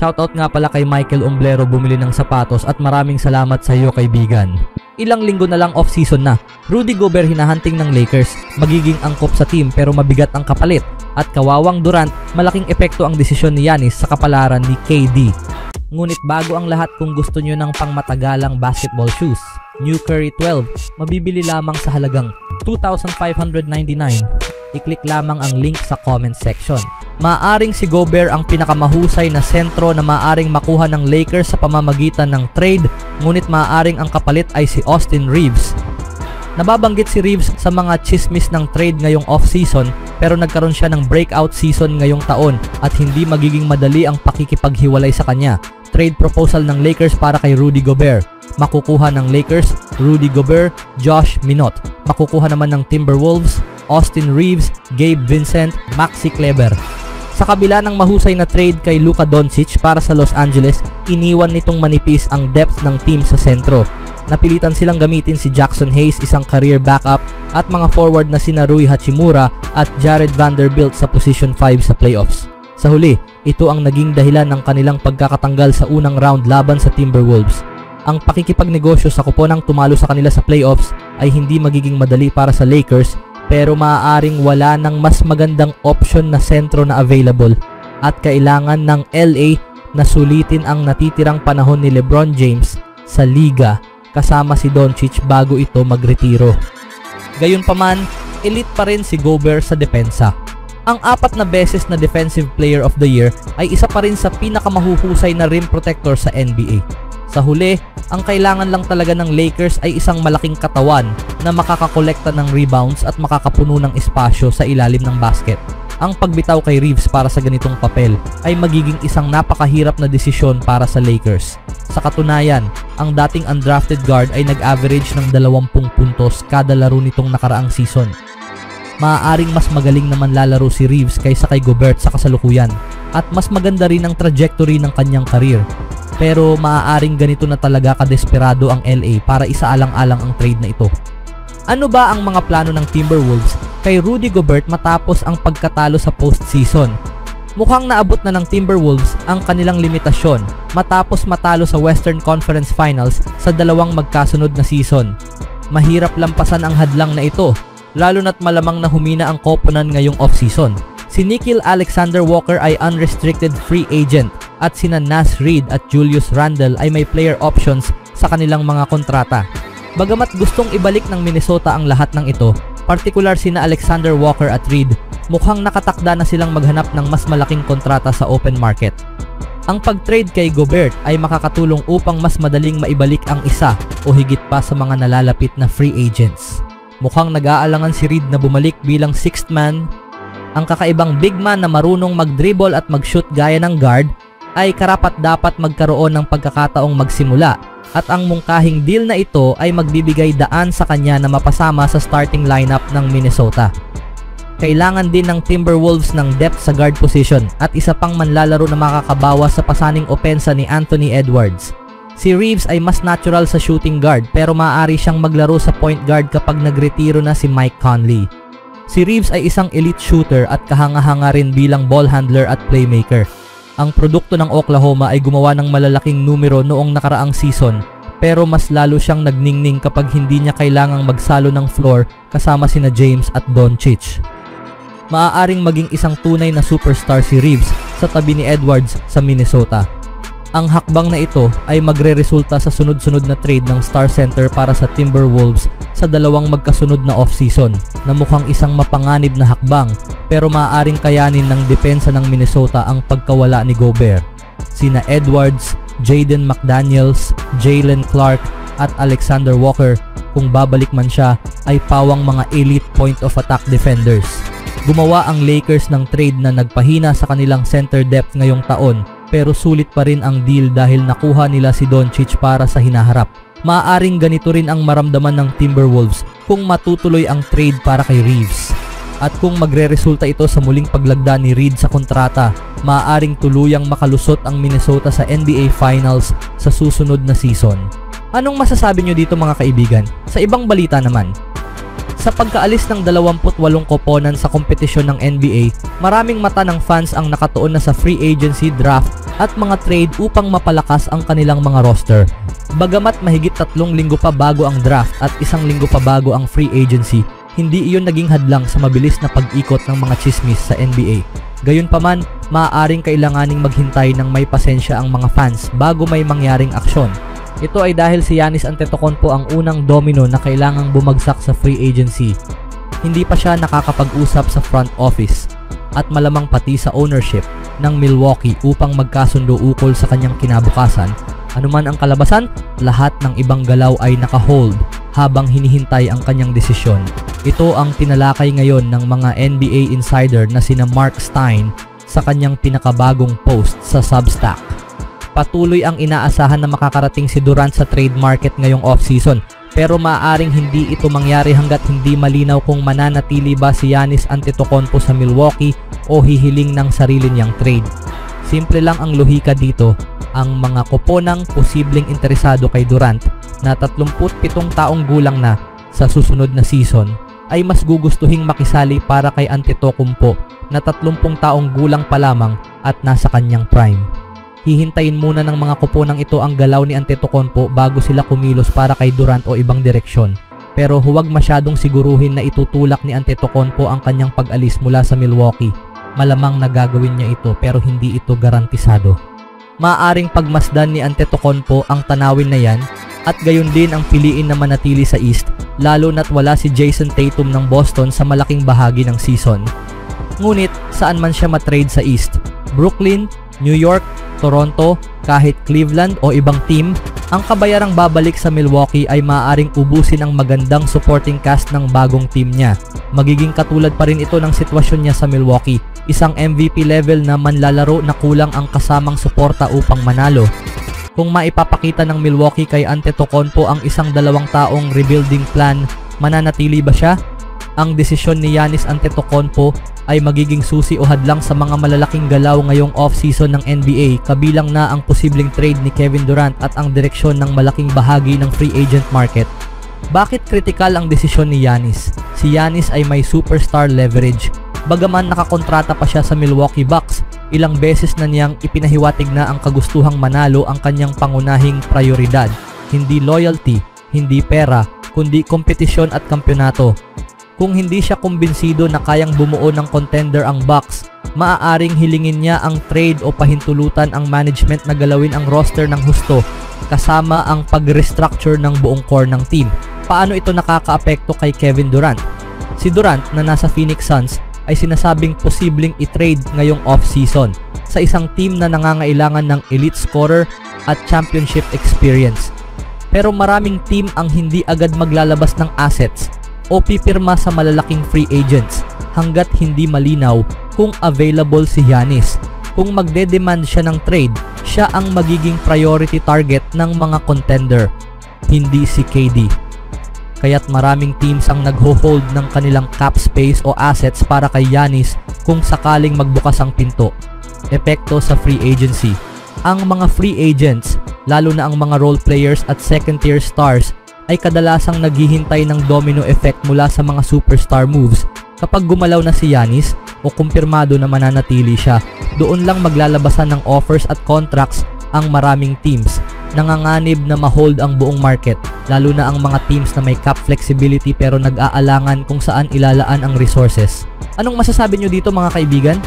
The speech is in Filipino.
Shoutout nga pala kay Michael Umblero bumili ng sapatos at maraming salamat sa iyo kaibigan. Ilang linggo na lang off-season na. Rudy Gobert hinahunting ng Lakers, magiging angkop sa team pero mabigat ang kapalit. At kawawang Durant, malaking epekto ang desisyon ni Giannis sa kapalaran ni KD. Ngunit bago ang lahat, kung gusto nyo ng pangmatagalang basketball shoes, New Curry 12, mabibili lamang sa halagang $2,599. I-click lamang ang link sa comment section. Maaring si Gobert ang pinakamahusay na sentro na maaring makuha ng Lakers sa pamamagitan ng trade, ngunit maaring ang kapalit ay si Austin Reeves. Nababanggit si Reeves sa mga chismis ng trade ngayong off-season, pero nagkaroon siya ng breakout season ngayong taon at hindi magiging madali ang pakikipaghiwalay sa kanya. Trade proposal ng Lakers para kay Rudy Gobert. Makukuha ng Lakers, Rudy Gobert, Josh Minot. Makukuha naman ng Timberwolves, Austin Reeves, Gabe Vincent, Maxi Kleber. Sa kabila ng mahusay na trade kay Luka Doncic para sa Los Angeles, iniwan nitong manipis ang depth ng team sa sentro. Napilitan silang gamitin si Jackson Hayes, isang career backup, at mga forward na sina Rui Hachimura at Jared Vanderbilt sa position 5 sa playoffs. Sa huli, ito ang naging dahilan ng kanilang pagkakatanggal sa unang round laban sa Timberwolves. Ang pakikipagnegosyo sa kuponang tumalo sa kanila sa playoffs ay hindi magiging madali para sa Lakers, pero maaaring wala ng mas magandang option na sentro na available at kailangan ng LA na sulitin ang natitirang panahon ni LeBron James sa liga kasama si Doncic bago ito magretiro. Gayunpaman, elite pa rin si Gobert sa depensa. Ang 4 na beses na Defensive Player of the Year ay isa pa rin sa pinakamahuhusay na rim protector sa NBA. Sa huli, ang kailangan lang talaga ng Lakers ay isang malaking katawan na makakakolekta ng rebounds at makakapuno ng espasyo sa ilalim ng basket. Ang pagbitaw kay Reeves para sa ganitong papel ay magiging isang napakahirap na desisyon para sa Lakers. Sa katunayan, ang dating undrafted guard ay nag-average ng 20 puntos kada laro nitong nakaraang season. Maaaring mas magaling naman lalaro si Reeves kaysa kay Gobert sa kasalukuyan at mas maganda rin ang trajectory ng kanyang career. Pero maaaring ganito na talaga kadesperado ang LA para isaalang-alang ang trade na ito. Ano ba ang mga plano ng Timberwolves kay Rudy Gobert matapos ang pagkatalo sa postseason? Mukhang naabot na ng Timberwolves ang kanilang limitasyon matapos matalo sa Western Conference Finals sa dalawang magkasunod na season. Mahirap lampasan ang hadlang na ito, lalo na't malamang na humina ang koponan ngayong off-season. Si Nickeil Alexander-Walker ay unrestricted free agent at sina Naz Reid at Julius Randle ay may player options sa kanilang mga kontrata. Bagamat gustong ibalik ng Minnesota ang lahat ng ito, partikular sina Alexander-Walker at Reid, mukhang nakatakda na silang maghanap ng mas malaking kontrata sa open market. Ang pag-trade kay Gobert ay makakatulong upang mas madaling maibalik ang isa o higit pa sa mga nalalapit na free agents. Mukhang nag-aalangan si Reid na bumalik bilang sixth man. Ang kakaibang big man na marunong mag-dribble at mag-shoot gaya ng guard ay karapat-dapat magkaroon ng pagkakataong magsimula, at ang mungkahing deal na ito ay magbibigay daan sa kanya na mapasama sa starting lineup ng Minnesota. Kailangan din ng Timberwolves ng depth sa guard position at isa pang manlalaro na makakabawas sa pasaning opensa ni Anthony Edwards. Si Reeves ay mas natural sa shooting guard pero maaari siyang maglaro sa point guard kapag nagretiro na si Mike Conley. Si Reeves ay isang elite shooter at kahanga-hanga rin bilang ball handler at playmaker. Ang produkto ng Oklahoma ay gumawa ng malalaking numero noong nakaraang season, pero mas lalo siyang nagningning kapag hindi niya kailangang magsalo ng floor kasama sina James at Doncic. Maaaring maging isang tunay na superstar si Reeves sa tabi ni Edwards sa Minnesota. Ang hakbang na ito ay magre-resulta sa sunod-sunod na trade ng star center para sa Timberwolves sa dalawang magkasunod na off-season na mukhang isang mapanganib na hakbang, pero maaaring kayanin ng depensa ng Minnesota ang pagkawala ni Gobert. Sina Edwards, Jaden McDaniels, Jaylen Clark at Alexander Walker, kung babalik man siya, ay pawang mga elite point of attack defenders. Gumawa ang Lakers ng trade na nagpahina sa kanilang center depth ngayong taon, pero sulit pa rin ang deal dahil nakuha nila si Doncic para sa hinaharap. Maaaring ganito rin ang maramdaman ng Timberwolves kung matutuloy ang trade para kay Reeves. At kung magre-resulta ito sa muling paglagda ni Reid sa kontrata, maaaring tuluyang makalusot ang Minnesota sa NBA Finals sa susunod na season. Anong masasabi nyo dito mga kaibigan? Sa ibang balita naman, Sa pagkaalis ng 28 koponan sa kompetisyon ng NBA, maraming mata ng fans ang nakatuon na sa free agency, draft at mga trade upang mapalakas ang kanilang mga roster. Bagamat mahigit 3 linggo pa bago ang draft at 1 linggo pa bago ang free agency, hindi iyon naging hadlang sa mabilis na pag-ikot ng mga chismis sa NBA. Gayunpaman, maaaring kailanganing maghintay ng may pasensya ang mga fans bago may mangyaring aksyon. Ito ay dahil si Giannis Antetokounmpo ang unang domino na kailangang bumagsak sa free agency. Hindi pa siya nakakapag-usap sa front office at malamang pati sa ownership ng Milwaukee upang magkasundo ukol sa kanyang kinabukasan. Anuman ang kalabasan, lahat ng ibang galaw ay naka-hold habang hinihintay ang kanyang desisyon. Ito ang tinalakay ngayon ng mga NBA insider na sina Mark Stein sa kanyang pinakabagong post sa Substack. Patuloy ang inaasahan na makakarating si Durant sa trade market ngayong off-season, pero maaaring hindi ito mangyari hanggat hindi malinaw kung mananatili ba si Giannis Antetokounmpo sa Milwaukee o hihiling ng sarili niyang trade. Simple lang ang lohika dito, ang mga koponang posibleng interesado kay Durant na 37 taong gulang na sa susunod na season ay mas gugustuhing makisali para kay Antetokounmpo na 30 taong gulang pa lamang at nasa kanyang prime. Hihintayin muna ng mga koponang ito ang galaw ni Antetokounmpo bago sila kumilos para kay Durant o ibang direksyon. Pero huwag masyadong siguruhin na itutulak ni Antetokounmpo ang kanyang pag-alis mula sa Milwaukee. Malamang nagagawin niya ito pero hindi ito garantisado. Maaring pagmasdan ni Antetokounmpo ang tanawin na yan at gayon din ang piliin na manatili sa East, lalo na't wala si Jason Tatum ng Boston sa malaking bahagi ng season. Ngunit saan man siya matrade sa East, Brooklyn, New York, Toronto, kahit Cleveland o ibang team, ang kabayarang babalik sa Milwaukee ay maaaring ubusin ang magandang supporting cast ng bagong team niya. Magiging katulad pa rin ito ng sitwasyon niya sa Milwaukee, isang MVP level na manlalaro na kulang ang kasamang suporta upang manalo. Kung maipapakita ng Milwaukee kay Antetokounmpo ang 1-2 taong rebuilding plan, mananatili ba siya? Ang desisyon ni Giannis Antetokounmpo ay magiging susi o hadlang sa mga malalaking galaw ngayong off-season ng NBA, kabilang na ang posibleng trade ni Kevin Durant at ang direksyon ng malaking bahagi ng free agent market. Bakit kritikal ang desisyon ni Giannis? Si Giannis ay may superstar leverage. Bagaman nakakontrata pa siya sa Milwaukee Bucks, ilang beses na niyang ipinahiwatig na ang kagustuhang manalo ang kanyang pangunahing prioridad. Hindi loyalty, hindi pera, kundi kompetisyon at kampyonato. Kung hindi siya kumbinsido na kayang bumuo ng contender ang Bucks, maaaring hilingin niya ang trade o pahintulutan ang management na galawin ang roster ng husto kasama ang pag-restructure ng buong core ng team. Paano ito nakakaapekto kay Kevin Durant? Si Durant na nasa Phoenix Suns ay sinasabing posibleng i-trade ngayong off-season sa isang team na nangangailangan ng elite scorer at championship experience. Pero maraming team ang hindi agad maglalabas ng assets o pipirma sa malalaking free agents hanggat hindi malinaw kung available si Giannis. Kung magde-demand siya ng trade, siya ang magiging priority target ng mga contender, hindi si KD. Kaya't maraming teams ang nagho-hold ng kanilang cap space o assets para kay Giannis kung sakaling magbukas ang pinto. Epekto sa free agency. Ang mga free agents, lalo na ang mga role players at second-tier stars, ay kadalasang naghihintay ng domino effect mula sa mga superstar moves. Kapag gumalaw na si Giannis o kumpirmado na mananatili siya, doon lang maglalabasan ng offers at contracts ang maraming teams. Nanganganib na ma-hold ang buong market, lalo na ang mga teams na may cap flexibility pero nag-aalangan kung saan ilalaan ang resources. Anong masasabi nyo dito mga kaibigan?